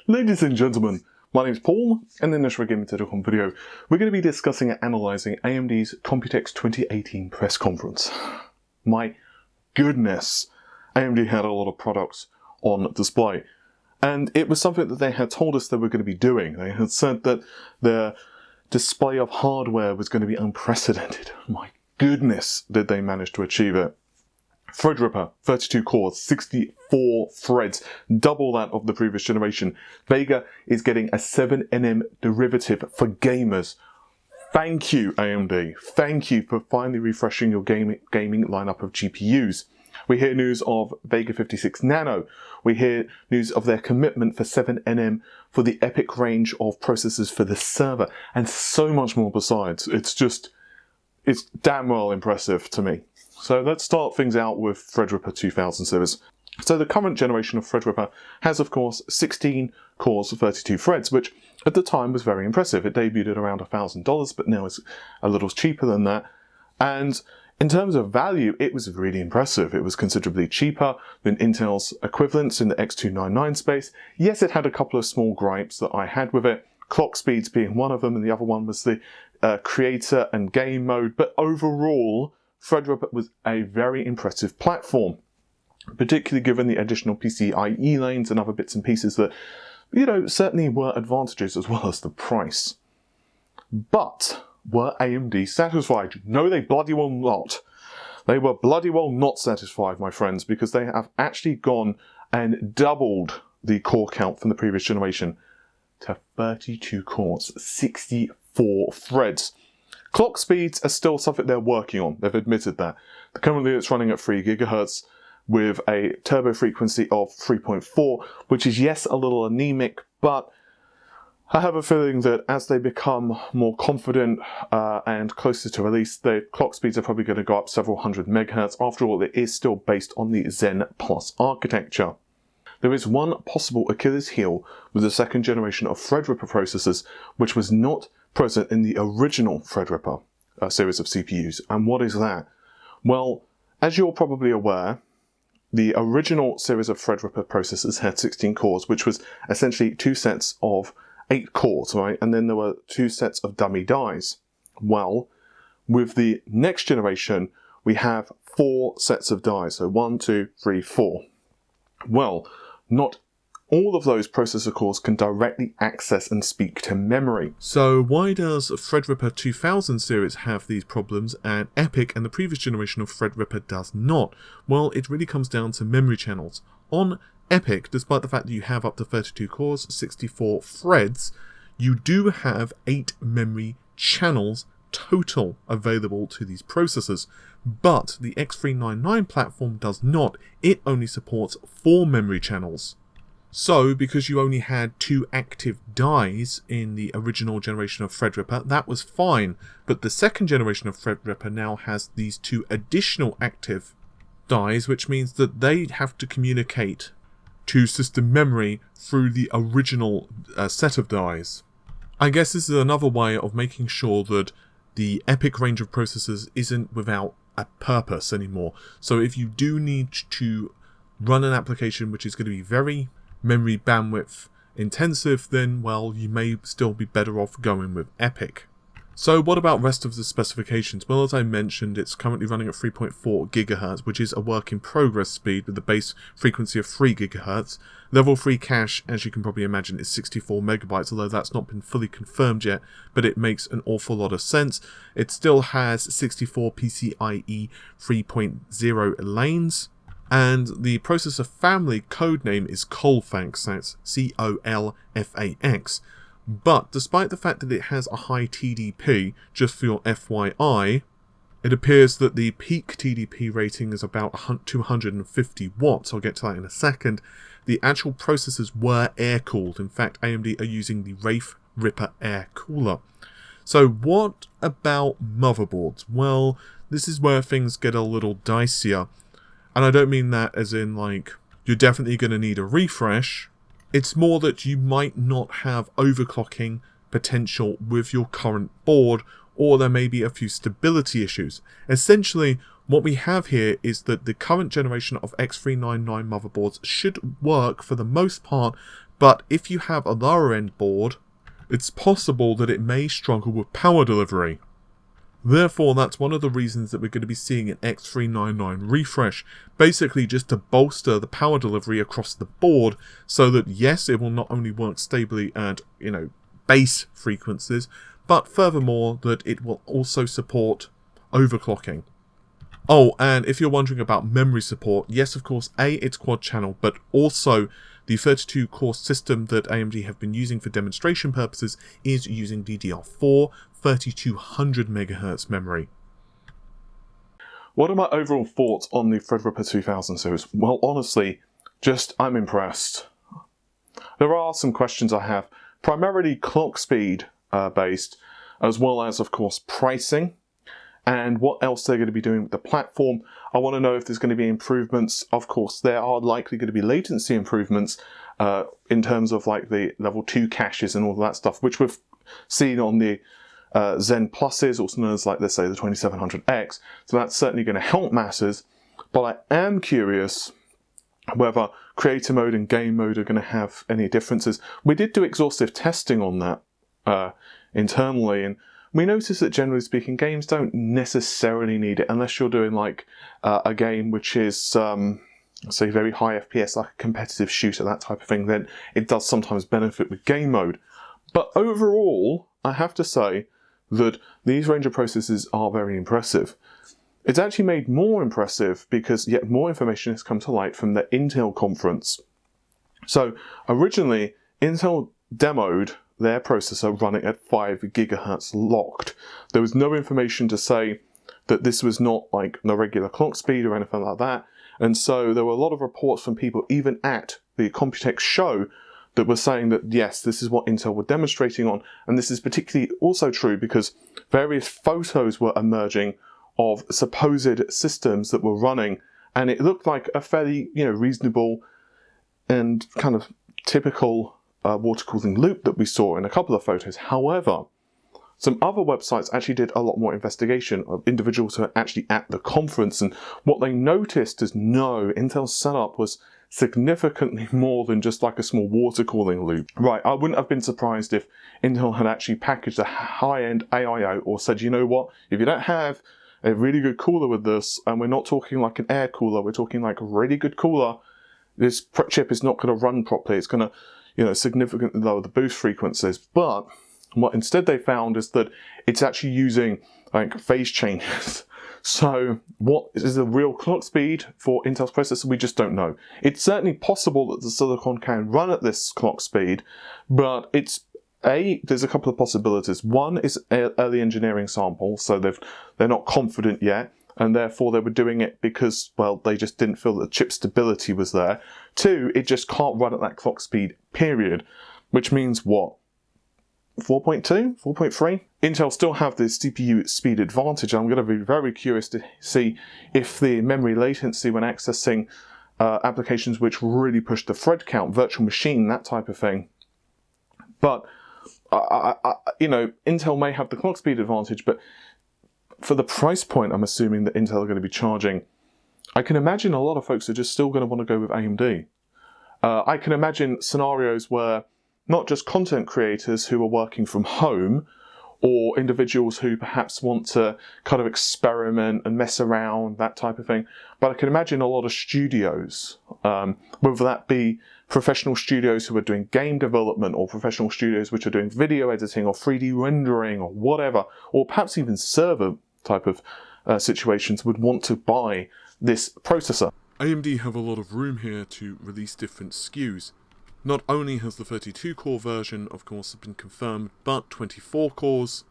Ladies and gentlemen, my name is Paul, and in this RegGaming.com video, we're going to be discussing and analysing AMD's Computex 2018 press conference. My goodness, AMD had a lot of products on display, and it was something that they had told us they were going to be doing. They had said that their display of hardware was going to be unprecedented. My goodness, did they manage to achieve it. Threadripper, 32 cores, 64 threads, double that of the previous generation. Vega is getting a 7nm derivative for gamers. Thank you, AMD. Thank you for finally refreshing your gaming lineup of GPUs. We hear news of Vega 7nm. We hear news of their commitment for 7nm for the EPYC range of processors for the server, and so much more besides. It's damn well impressive to me. So let's start things out with Threadripper 2000 series. So the current generation of Threadripper has, of course, 16 cores, 32 threads, which at the time was very impressive. It debuted at around $1,000, but now it's a little cheaper than that. And in terms of value, it was really impressive. It was considerably cheaper than Intel's equivalents in the X299 space. Yes, it had a couple of small gripes that I had with it, clock speeds being one of them, and the other one was the creator and game mode. But overall, Threadripper was a very impressive platform, particularly given the additional PCIe lanes and other bits and pieces that, certainly were advantages as well as the price. But were AMD satisfied? No, they bloody well not. They were bloody well not satisfied, my friends, because they have actually gone and doubled the core count from the previous generation to 32 cores, 64 threads. Clock speeds are still something they're working on. They've admitted that. Currently it's running at 3 GHz with a turbo frequency of 3.4, which is, yes, a little anemic, but I have a feeling that as they become more confident and closer to release, the clock speeds are probably going to go up several hundred megahertz. After all, it is still based on the Zen Plus architecture. There is one possible Achilles heel with the second generation of Threadripper processors, which was not present in the original Threadripper series of CPUs. And what is that? Well, as you're probably aware, the original series of Threadripper processors had 16 cores, which was essentially 2 sets of 8 cores, right? And then there were 2 sets of dummy dies. Well, with the next generation, we have 4 sets of dies. So 1, 2, 3, 4. Well, not all of those processor cores can directly access and speak to memory. So why does Threadripper 2000 series have these problems and EPYC and the previous generation of Threadripper does not? Well, it really comes down to memory channels. On EPYC, despite the fact that you have up to 32 cores, 64 threads, you do have 8 memory channels total available to these processors. But the X399 platform does not. It only supports 4 memory channels. So, because you only had 2 active dies in the original generation of Threadripper, that was fine. But the second generation of Threadripper now has these 2 additional active dies, which means that they have to communicate to system memory through the original set of dies. I guess this is another way of making sure that the EPYC range of processors isn't without a purpose anymore. So if you do need to run an application which is going to be very memory bandwidth intensive, then, well, you may still be better off going with EPYC. So what about rest of the specifications? Well, as I mentioned, it's currently running at 3.4 GHz, which is a work in progress speed with the base frequency of 3 GHz. Level 3 cache, as you can probably imagine, is 64 megabytes, although that's not been fully confirmed yet, but it makes an awful lot of sense. It still has 64 PCIe 3.0 lanes, and the processor family codename is Colfax, that's C-O-L-F-A-X. But despite the fact that it has a high TDP, just for your FYI, it appears that the peak TDP rating is about 250 watts. I'll get to that in a second. The actual processors were air-cooled. In fact, AMD are using the Threadripper air cooler. So what about motherboards? Well, this is where things get a little dicier. And I don't mean that as in, like, you're definitely going to need a refresh. It's more that you might not have overclocking potential with your current board, or there may be a few stability issues. Essentially, what we have here is that the current generation of X399 motherboards should work for the most part But if you have a lower end board, it's possible that it may struggle with power delivery. Therefore, that's one of the reasons that we're going to be seeing an X399 refresh, basically just to bolster the power delivery across the board, so that yes, it will not only work stably at, base frequencies, but furthermore that it will also support overclocking. Oh, and if you're wondering about memory support, yes, of course, it's quad channel, but also the 32-core system that AMD have been using for demonstration purposes is using DDR4 3200 MHz memory. What are my overall thoughts on the Threadripper 2000 series? Well, honestly, I'm impressed. There are some questions I have, primarily clock speed based, as well as, of course, pricing, and what else they're going to be doing with the platform. I want to know if there's going to be improvements. Of course, there are likely going to be latency improvements in terms of like the level 2 caches and all that stuff, which we've seen on the Zen Pluses, also known as, like, let's say, the 2700X. So that's certainly going to help masses. But I am curious whether creator mode and game mode are going to have any differences. We did do exhaustive testing on that internally, and we noticed that generally speaking, games don't necessarily need it unless you're doing like a game which is, say, very high FPS, like a competitive shooter, that type of thing. Then it does sometimes benefit with game mode. But overall, I have to say that these range of processors are very impressive. It's actually made more impressive because yet more information has come to light from the Intel conference. So originally, Intel demoed their processor running at 5 GHz locked. There was no information to say that this was not like the regular clock speed or anything like that. And so there were a lot of reports from people even at the Computex show that were saying that yes, this is what Intel were demonstrating on, and this is particularly also true because various photos were emerging of supposed systems that were running, and it looked like a fairly reasonable and kind of typical water cooling loop that we saw in a couple of photos. However, some other websites actually did a lot more investigation of individuals who were actually at the conference, and what they noticed is no, Intel's setup was significantly more than just like a small water cooling loop. Right, I wouldn't have been surprised if Intel had actually packaged a high-end AIO or said, you know what, if you don't have a really good cooler with this, and we're not talking like an air cooler, we're talking like a really good cooler, this chip is not going to run properly. It's going to, significantly lower the boost frequencies. But what instead they found is that it's actually using like phase changes. So what is the real clock speed for Intel's processor? We just don't know. It's certainly possible that the silicon can run at this clock speed, but there's a couple of possibilities. One is early engineering sample, so they're not confident yet, and therefore they were doing it because, well, they just didn't feel that chip stability was there. Two, it just can't run at that clock speed, period, which means what? 4.2? 4.3? Intel still have the CPU speed advantage. I'm going to be very curious to see if the memory latency when accessing applications which really push the thread count, virtual machine, that type of thing. But, Intel may have the clock speed advantage, but for the price point I'm assuming that Intel are going to be charging, I can imagine a lot of folks are just still going to want to go with AMD. I can imagine scenarios where not just content creators who are working from home, or individuals who perhaps want to kind of experiment and mess around, that type of thing. But I can imagine a lot of studios, whether that be professional studios who are doing game development, or professional studios which are doing video editing or 3D rendering or whatever, or perhaps even server type of situations, would want to buy this processor. AMD have a lot of room here to release different SKUs. Not only has the 32-core version, of course, been confirmed, but 24 cores,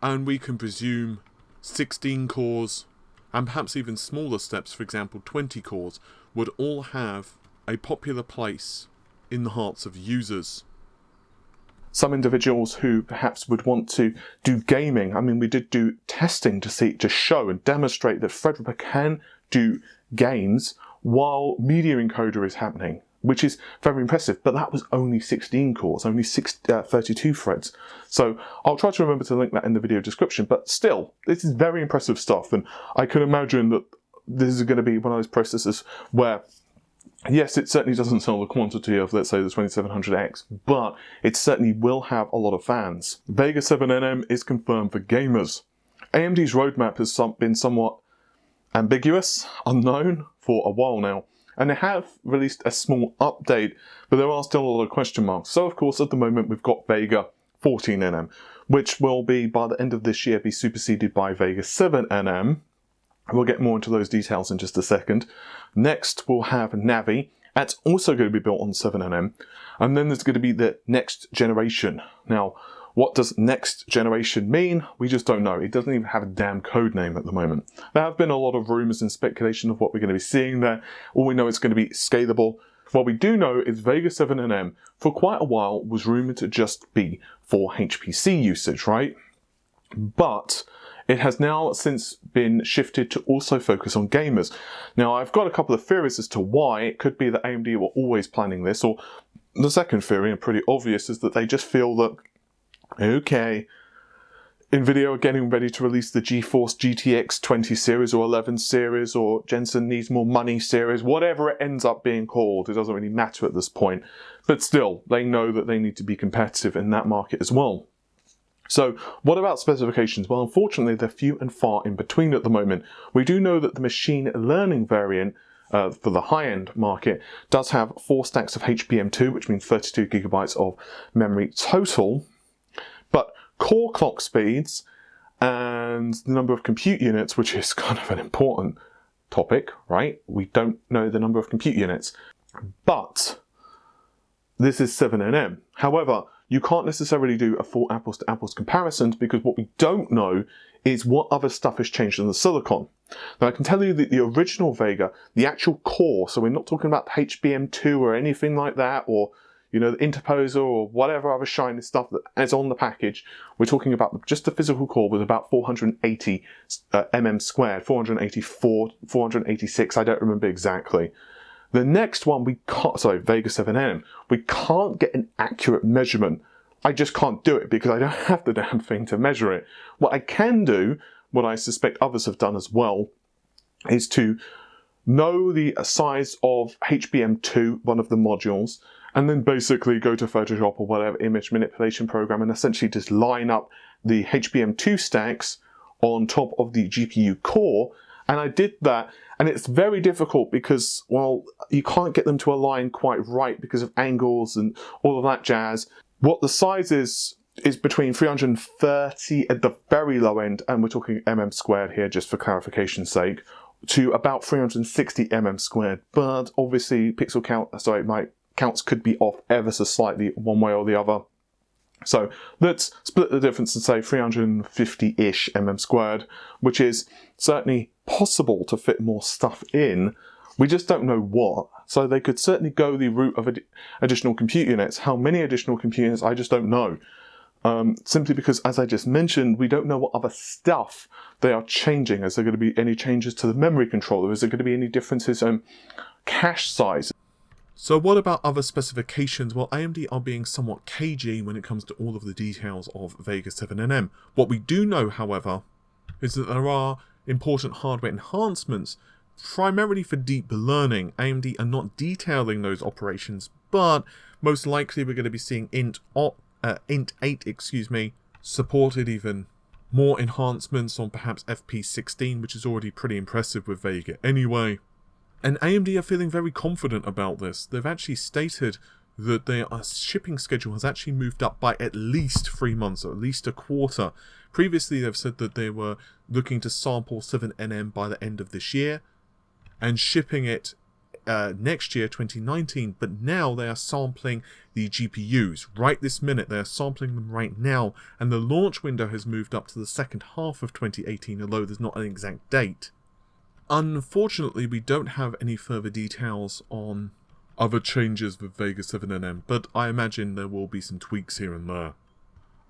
and we can presume 16 cores, and perhaps even smaller steps, for example 20 cores, would all have a popular place in the hearts of users. Some individuals who perhaps would want to do gaming, I mean, we did do testing to show and demonstrate that Threadripper can do games while media encoder is happening, which is very impressive, but that was only 16 cores, only 32 threads. So I'll try to remember to link that in the video description, but still, this is very impressive stuff, and I can imagine that this is going to be one of those processors where Yes, it certainly doesn't sell the quantity of, let's say, the 2700X, but it certainly will have a lot of fans. Vega 7nm is confirmed for gamers. AMD's roadmap has been somewhat ambiguous, unknown for a while now, and they have released a small update, but there are still a lot of question marks. So of course at the moment we've got Vega 14nm, which will be by the end of this year be superseded by Vega 7nm. We'll get more into those details in just a second. Next we'll have Navi. That's also going to be built on 7nm, and then there's going to be the next generation. Now, what does next generation mean? We just don't know. It doesn't even have a damn code name at the moment. There have been a lot of rumors and speculation of what we're going to be seeing there. All we know is going to be scalable. What we do know is Vega 7nm for quite a while was rumored to just be for HPC usage, right? But it has now since been shifted to also focus on gamers. Now, I've got a couple of theories as to why. It could be that AMD were always planning this, or the second theory, and pretty obvious, is that they just feel that, okay, Nvidia are getting ready to release the GeForce GTX 20 series or 11 series, or Jensen needs more money series, whatever it ends up being called. It doesn't really matter at this point. But still, they know that they need to be competitive in that market as well. So what about specifications? Well, unfortunately, they're few and far in between at the moment. We do know that the machine learning variant for the high-end market does have 4 stacks of HBM2, which means 32 gigabytes of memory total. But core clock speeds and the number of compute units, which is kind of an important topic, right? We don't know the number of compute units. But this is 7nm. However, you can't necessarily do a full apples to apples comparison, because what we don't know is what other stuff has changed in the silicon. Now I can tell you that the original Vega, the actual core, so we're not talking about HBM2 or anything like that, or you know, the interposer or whatever other shiny stuff that is on the package. We're talking about just the physical core was about 480 mm squared, 484, 486, I don't remember exactly. The next one we can't, sorry, Vega 7nm, we can't get an accurate measurement. I just can't do it because I don't have the damn thing to measure it. What I can do, what I suspect others have done as well, is to know the size of HBM2, one of the modules, and then basically go to Photoshop or whatever image manipulation program and essentially just line up the HBM2 stacks on top of the GPU core. And I did that, and it's very difficult because, well, you can't get them to align quite right because of angles and all of that jazz. What the size is between 330 at the very low end, and we're talking mm squared here just for clarification's sake, to about 360 mm squared. But obviously pixel count, sorry, my counts could be off ever so slightly one way or the other. So let's split the difference and say 350-ish mm squared, which is certainly possible to fit more stuff in. We just don't know what. So they could certainly go the route of additional compute units. How many additional compute units, I just don't know. Simply because, as I just mentioned, we don't know what other stuff they are changing. Is there going to be any changes to the memory controller? Is there going to be any differences in cache size? So what about other specifications? Well, AMD are being somewhat cagey when it comes to all of the details of Vega 7nm. What we do know, however, is that there are important hardware enhancements, primarily for deep learning. AMD are not detailing those operations, but most likely we're going to be seeing int 8, supported even more enhancements on perhaps FP16, which is already pretty impressive with Vega anyway. And AMD are feeling very confident about this. They've actually stated that their shipping schedule has actually moved up by at least 3 months, or at least a quarter. Previously, they've said that they were looking to sample 7nm by the end of this year and shipping it next year, 2019. But now they are sampling the GPUs. Right this minute, they are sampling them right now. And the launch window has moved up to the second half of 2018, although there's not an exact date. Unfortunately, we don't have any further details on other changes with Vega 7nm, but I imagine there will be some tweaks here and there.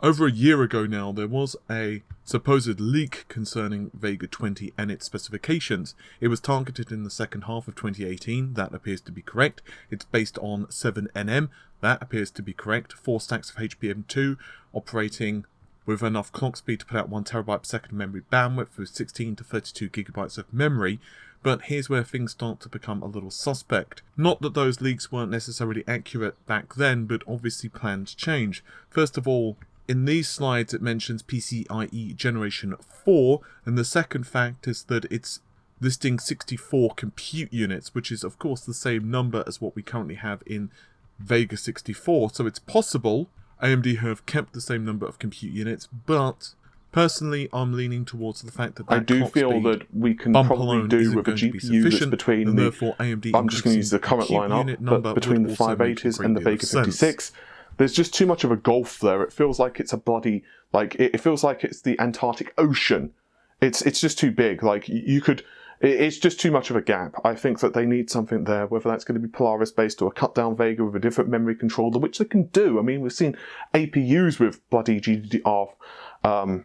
Over a year ago now, there was a supposed leak concerning Vega 20 and its specifications. It was targeted in the second half of 2018, that appears to be correct. It's based on 7nm, that appears to be correct. 4 stacks of HBM2, operating with enough clock speed to put out 1 TB per second memory bandwidth with 16 to 32 GB of memory. But here's where things start to become a little suspect. Not that those leaks weren't necessarily accurate back then, but obviously plans change. First of all, in these slides it mentions PCIe Generation 4, and the second fact is that it's listing 64 compute units, which is of course the same number as what we currently have in Vega 64, so it's possible AMD have kept the same number of compute units, but personally I'm leaning towards the fact that I do feel that we can probably do with a GPU that's between the, I'm just going to use the current lineup, but between the 580s and the Vega 56, there's just too much of a gulf there. It feels like it's a bloody, like, it feels like it's the Antarctic Ocean. It's just too big. Like, you could, it's just too much of a gap. I think that they need something there, whether that's going to be Polaris-based or a cut-down Vega with a different memory controller, which they can do. I mean, we've seen APUs with bloody GDDR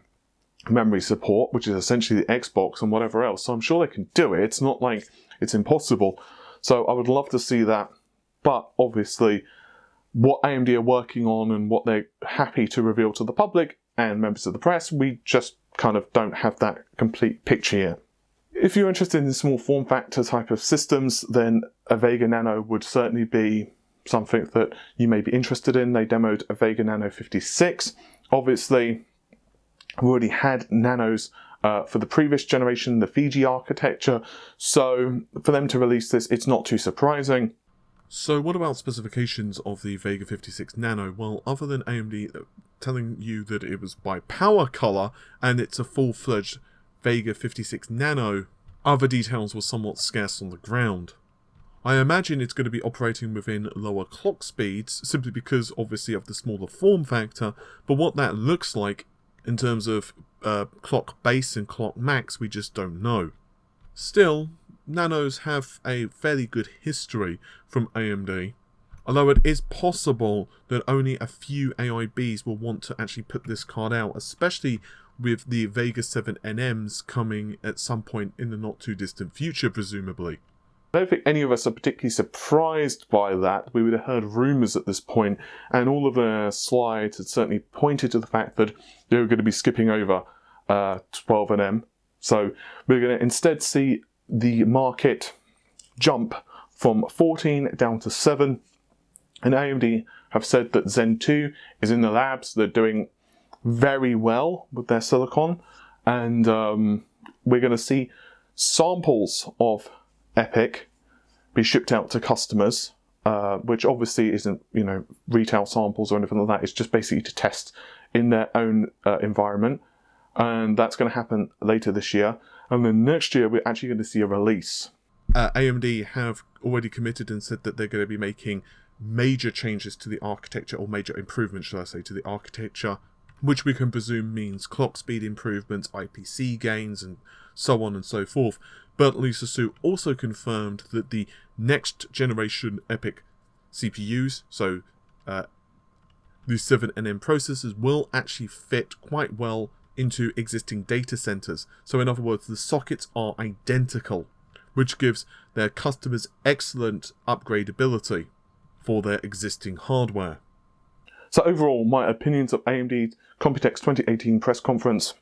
memory support, which is essentially the Xbox and whatever else. So I'm sure they can do it. It's not like it's impossible. So I would love to see that. But obviously, what AMD are working on and what they're happy to reveal to the public and members of the press, we just kind of don't have that complete picture yet. If you're interested in small form factor type of systems, then a Vega Nano would certainly be something that you may be interested in. They demoed a Vega Nano 56. Obviously, we already had Nanos for the previous generation, the Fiji architecture, so for them to release this, it's not too surprising. So what about specifications of the Vega 56 Nano? Well, other than AMD telling you that it was by power color and it's a full-fledged Vega 56 Nano, other details were somewhat scarce on the ground. I imagine it's going to be operating within lower clock speeds, simply because obviously of the smaller form factor, but what that looks like in terms of clock base and clock max, we just don't know. Still, Nanos have a fairly good history from AMD, although it is possible that only a few AIBs will want to actually put this card out, especially with the Vega 7nms coming at some point in the not too distant future, presumably. I don't think any of us are particularly surprised by that. We would have heard rumours at this point, and all of the slides had certainly pointed to the fact that they were going to be skipping over 12nm. So we're going to instead see the market jump from 14 down to 7, and AMD have said that Zen 2 is in the labs. They're doing very well with their silicon, and we're going to see samples of Epic be shipped out to customers, which obviously isn't, you know, retail samples or anything like that. It's just basically to test in their own environment, and that's going to happen later this year. And then next year we're actually going to see a release. AMD have already committed and said that they're going to be making major changes to the architecture, or major improvements, shall I say, to the architecture, which we can presume means clock speed improvements, IPC gains, and so on and so forth. But Lisa Su also confirmed that the next generation Epic CPUs, so the 7nm processors, will actually fit quite well into existing data centers. So in other words, the sockets are identical, which gives their customers excellent upgradability for their existing hardware. So overall, my opinions of AMD Computex 2018 press conference,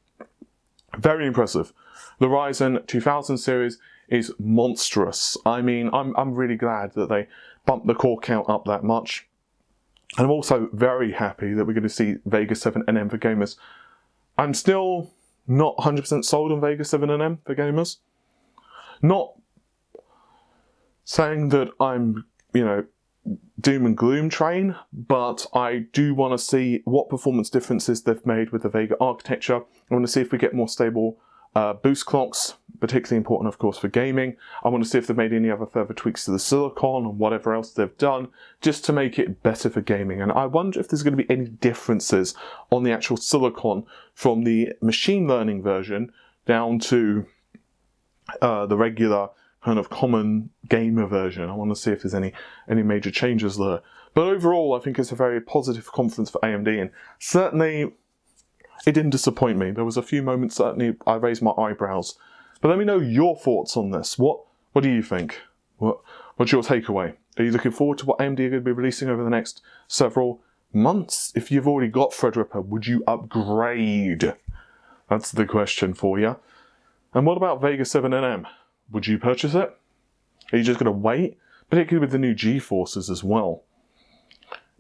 very impressive. The Ryzen 2000 series is monstrous. I mean, I'm really glad that they bumped the core count up that much. And I'm also very happy that we're going to see Vega 7nm for gamers. I'm still not 100% sold on Vega 7nm for gamers. Not saying that I'm, you know, doom and gloom train, but I do want to see what performance differences they've made with the Vega architecture. I want to see if we get more stable boost clocks, particularly important of course for gaming. I want to see if they've made any other further tweaks to the silicon and whatever else they've done just to make it better for gaming. And I wonder if there's going to be any differences on the actual silicon from the machine learning version down to the regular kind of common gamer version. I want to see if there's any major changes there. But overall, I think it's a very positive conference for AMD, and certainly it didn't disappoint me. There was a few moments certainly I raised my eyebrows. But let me know your thoughts on this. What do you think? What's your takeaway? Are you looking forward to what AMD are going to be releasing over the next several months? If you've already got Threadripper, would you upgrade? That's the question for you. And what about Vega 7nm? Would you purchase it? Are you just going to wait? Particularly with the new GeForces as well.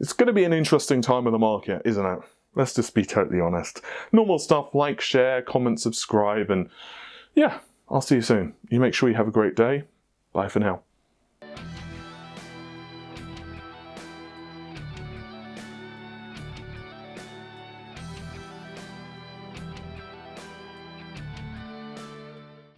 It's going to be an interesting time in the market, isn't it? Let's just be totally honest. Normal stuff, like, share, comment, subscribe, and yeah, I'll see you soon. You make sure you have a great day. Bye for now.